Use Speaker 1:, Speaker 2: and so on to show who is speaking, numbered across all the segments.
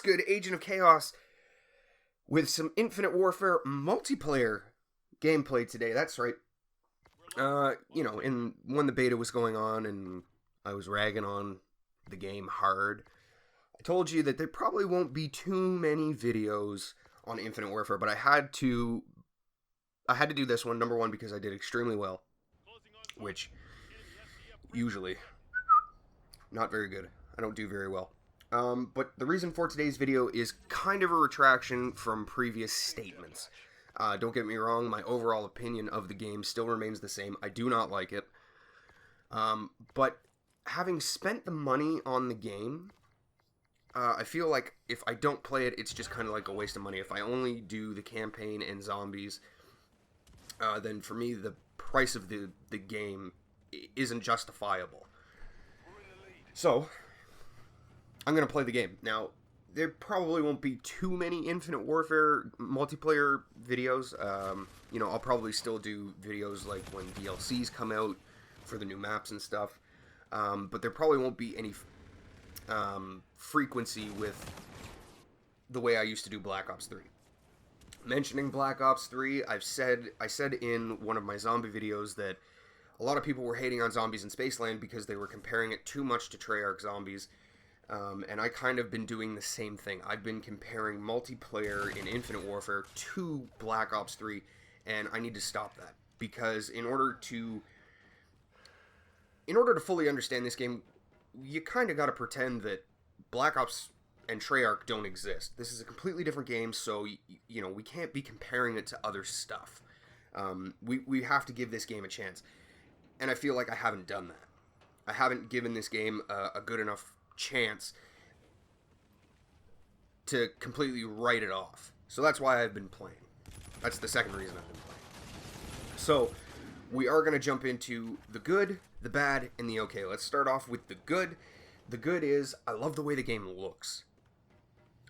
Speaker 1: good? Agent of Chaos with some Infinite Warfare multiplayer gameplay today. That's right. When the beta was going on and I was ragging on the game hard, I told you that there probably won't be too many videos on Infinite Warfare, but I had to do this one, number one, because I did extremely well, which usually not very good. I don't do very well. But the reason for today's video is kind of a retraction from previous statements. Don't get me wrong, my overall opinion of the game still remains the same. I do not like it. But having spent the money on the game, I feel like if I don't play it, it's just kind of like a waste of money. If I only do the campaign and zombies, then for me, the price of the game isn't justifiable. So, I'm going to play the game. Now, there probably won't be too many Infinite Warfare multiplayer videos. I'll probably still do videos like when DLCs come out for the new maps and stuff. But there probably won't be any frequency with the way I used to do Black Ops 3. Mentioning Black Ops 3, I said in one of my zombie videos that a lot of people were hating on zombies in Spaceland because they were comparing it too much to Treyarch zombies. And I kind of been doing the same thing. I've been comparing multiplayer in Infinite Warfare to Black Ops 3, and I need to stop that. Because in order to fully understand this game, you kind of got to pretend that Black Ops and Treyarch don't exist. This is a completely different game, so we can't be comparing it to other stuff. We have to give this game a chance. And I feel like I haven't done that. I haven't given this game a good enough chance to completely write it off. So that's why I've been playing. That's the second reason I've been playing. So we are going to jump into the good, the bad, and the okay. Let's start off with the good. The good is I love the way the game looks.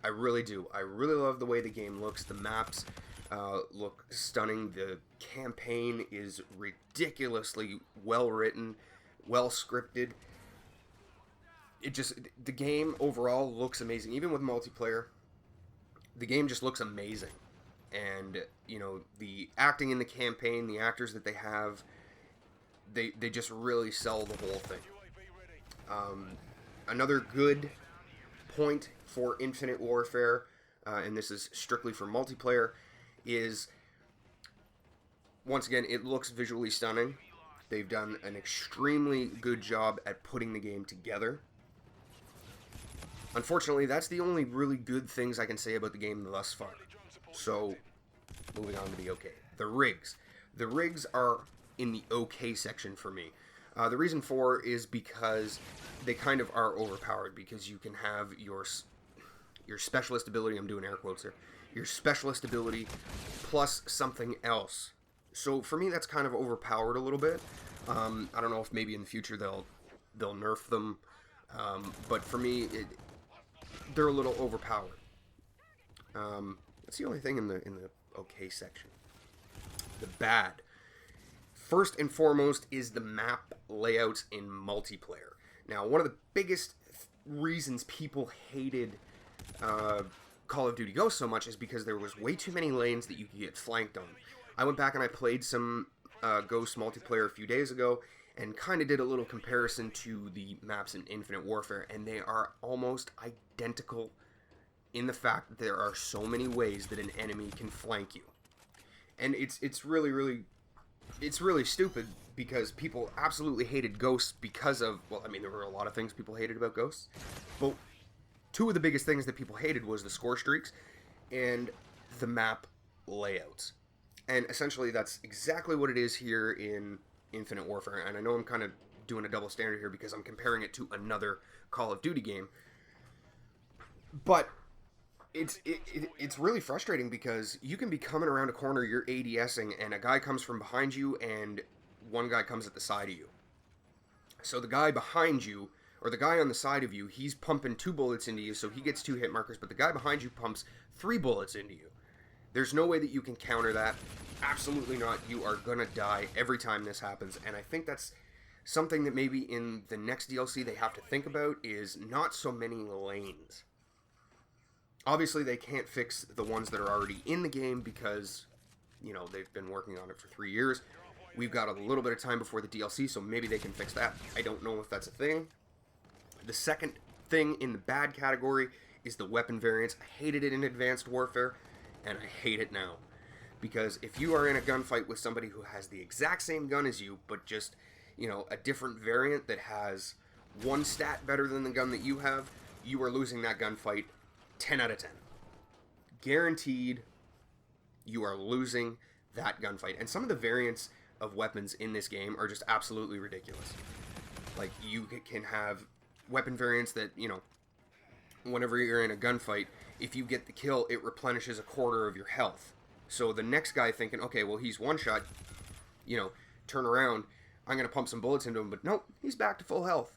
Speaker 1: I really do. I really love the way the game looks. The maps look stunning. The campaign is ridiculously well written, well scripted. The game overall looks amazing. Even with multiplayer, the game just looks amazing. And, the acting in the campaign, the actors that they have, they just really sell the whole thing. Another good point for Infinite Warfare, and this is strictly for multiplayer, is, once again, it looks visually stunning. They've done an extremely good job at putting the game together. Unfortunately, that's the only really good things I can say about the game thus far. So, moving on to the okay. The rigs. The rigs are in the okay section for me. The reason for is because they kind of are overpowered, because you can have your specialist ability, I'm doing air quotes here, your specialist ability plus something else. So for me, that's kind of overpowered a little bit. I don't know if maybe in the future they'll nerf them, but for me, they're a little overpowered. That's the only thing in the okay section. The bad. First and foremost is the map layouts in multiplayer. Now, one of the biggest reasons people hated Call of Duty Ghosts so much is because there was way too many lanes that you could get flanked on. I went back and I played some Ghost multiplayer a few days ago and kind of did a little comparison to the maps in Infinite Warfare, and they are almost identical in the fact that there are so many ways that an enemy can flank you. And it's really stupid, because people absolutely hated Ghosts because of, well, I mean, there were a lot of things people hated about Ghosts, but two of the biggest things that people hated was the score streaks and the map layouts. And essentially, that's exactly what it is here in Infinite Warfare. And I know I'm kind of doing a double standard here because I'm comparing it to another Call of Duty game. But it's really frustrating, because you can be coming around a corner, you're ADSing, and a guy comes from behind you, and one guy comes at the side of you. So the guy behind you, or the guy on the side of you, he's pumping 2 bullets into you, so he gets 2 hit markers, but the guy behind you pumps 3 bullets into you. There's no way that you can counter that. Absolutely not. You are gonna die every time this happens, and I think that's something that maybe in the next DLC they have to think about, is not so many lanes. Obviously, they can't fix the ones that are already in the game because, you know, they've been working on it for 3 years. We've got a little bit of time before the DLC, so maybe they can fix that. I don't know if that's a thing. The second thing in the bad category is the weapon variants. I hated it in Advanced Warfare, and I hate it now. Because if you are in a gunfight with somebody who has the exact same gun as you, but just, you know, a different variant that has one stat better than the gun that you have, you are losing that gunfight 10 out of 10. Guaranteed, you are losing that gunfight. And some of the variants of weapons in this game are just absolutely ridiculous. Like, you can have weapon variants that, you know, whenever you're in a gunfight, if you get the kill, it replenishes a quarter of your health. So the next guy thinking, okay, well, he's one shot, you know, turn around, I'm going to pump some bullets into him, but nope, he's back to full health.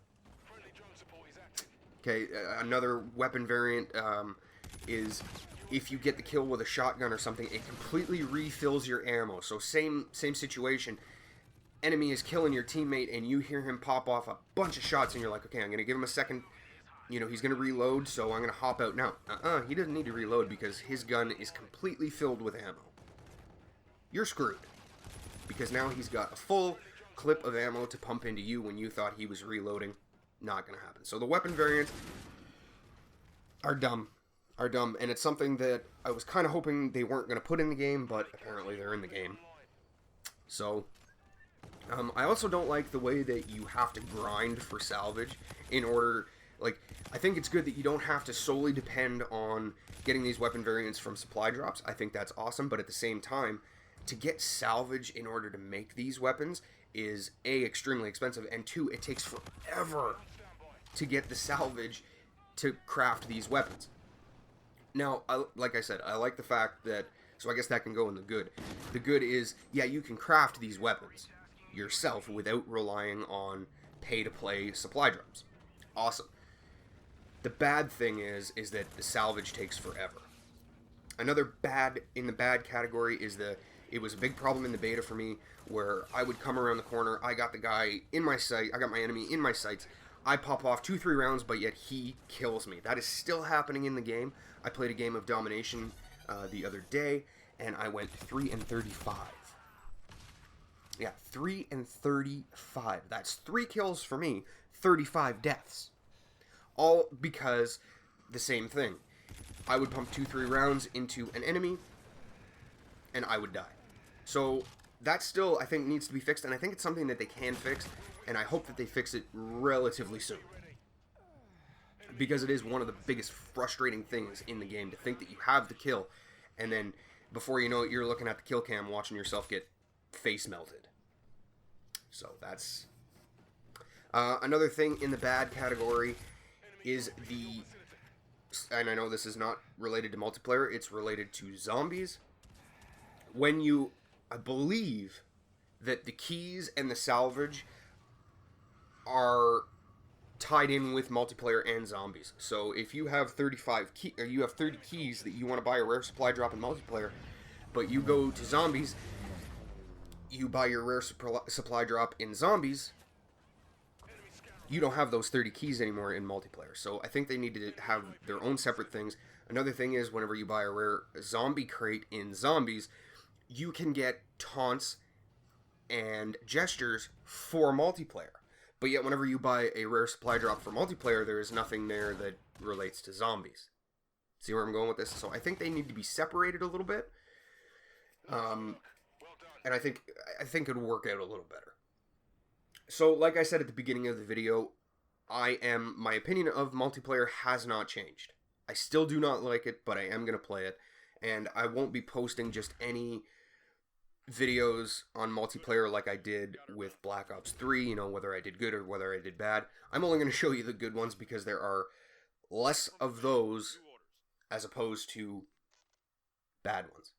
Speaker 1: Okay, another weapon variant is if you get the kill with a shotgun or something, it completely refills your ammo. So same situation, enemy is killing your teammate and you hear him pop off a bunch of shots and you're like, okay, I'm going to give him a second. You know, he's going to reload, so I'm going to hop out now. He doesn't need to reload because his gun is completely filled with ammo. You're screwed. Because now he's got a full clip of ammo to pump into you when you thought he was reloading. Not going to happen. So the weapon variants are dumb. And it's something that I was kind of hoping they weren't going to put in the game, but apparently they're in the game. So, I also don't like the way that you have to grind for salvage in order... Like, I think it's good that you don't have to solely depend on getting these weapon variants from supply drops. I think that's awesome, but at the same time, to get salvage in order to make these weapons is A, extremely expensive, and 2, it takes forever to get the salvage to craft these weapons. Now, like I said, I like the fact that, so I guess that can go in the good. The good is, yeah, you can craft these weapons yourself without relying on pay-to-play supply drops. Awesome. The bad thing is that the salvage takes forever. Another bad in the bad category is it was a big problem in the beta for me where I would come around the corner, I got the guy in my sight, I got my enemy in my sights, I pop off 2-3 rounds, but yet he kills me. That is still happening in the game. I played a game of domination the other day, and I went 3-35. Yeah, 3-35. That's 3 kills for me, 35 deaths. All because the same thing. I would pump 2-3 rounds into an enemy, and I would die. So that still, I think, needs to be fixed, and I think it's something that they can fix, and I hope that they fix it relatively soon. Because it is one of the biggest frustrating things in the game to think that you have the kill, and then before you know it, you're looking at the kill cam watching yourself get face melted. So that's... another thing in the bad category is the, and I know this is not related to multiplayer, it's related to zombies. When you, I believe that the keys and the salvage are tied in with multiplayer and zombies. So if you have 35 key, or you have 30 keys that you want to buy a rare supply drop in multiplayer, but you go to zombies, you buy your rare supply drop in zombies, you don't have those 30 keys anymore in multiplayer. So I think they need to have their own separate things. Another thing is whenever you buy a rare zombie crate in zombies, you can get taunts and gestures for multiplayer. But yet whenever you buy a rare supply drop for multiplayer, there is nothing there that relates to zombies. See where I'm going with this? So I think they need to be separated a little bit. And I think it would work out a little better. So, like I said at the beginning of the video, my opinion of multiplayer has not changed. I still do not like it, but I am going to play it. And I won't be posting just any videos on multiplayer like I did with Black Ops 3, you know, whether I did good or whether I did bad. I'm only going to show you the good ones because there are less of those as opposed to bad ones.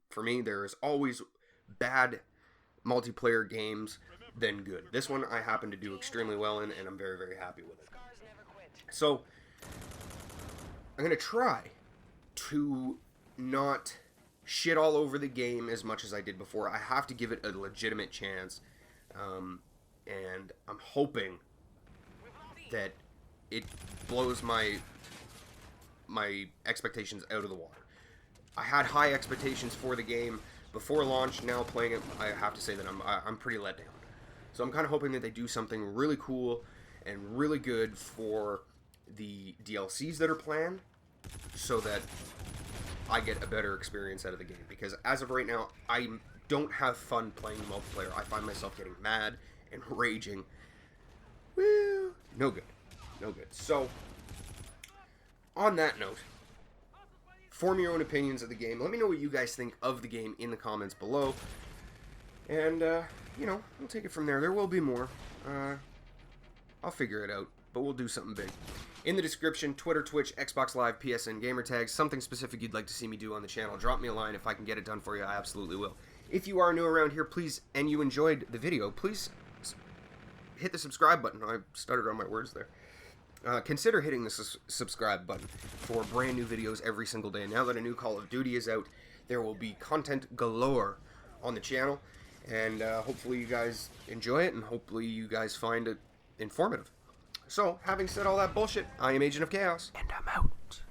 Speaker 1: For me, there is always bad multiplayer games than good. This one I happen to do extremely well in, and I'm very, very happy with it. So, I'm going to try to not shit all over the game as much as I did before. I have to give it a legitimate chance, and I'm hoping that it blows my my expectations out of the water. I had high expectations for the game before launch. Now playing it, I have to say that I'm pretty let down. So I'm kind of hoping that they do something really cool and really good for the DLCs that are planned, so that I get a better experience out of the game. Because as of right now, I don't have fun playing multiplayer. I find myself getting mad and raging. Woo! No good. No good. So, on that note, form your own opinions of the game. Let me know what you guys think of the game in the comments below. And, you know, we'll take it from there. There will be more. I'll figure it out, but we'll do something big. In the description, Twitter, Twitch, Xbox Live, PSN, gamer tags, something specific you'd like to see me do on the channel. Drop me a line. If I can get it done for you, I absolutely will. If you are new around here, please, and you enjoyed the video, please hit the subscribe button. I stuttered on my words there. Consider hitting the subscribe button for brand new videos every single day. Now that a new Call of Duty is out, there will be content galore on the channel, and hopefully you guys enjoy it, and hopefully you guys find it informative. So, having said all that bullshit, I am Agent of Chaos, and I'm out.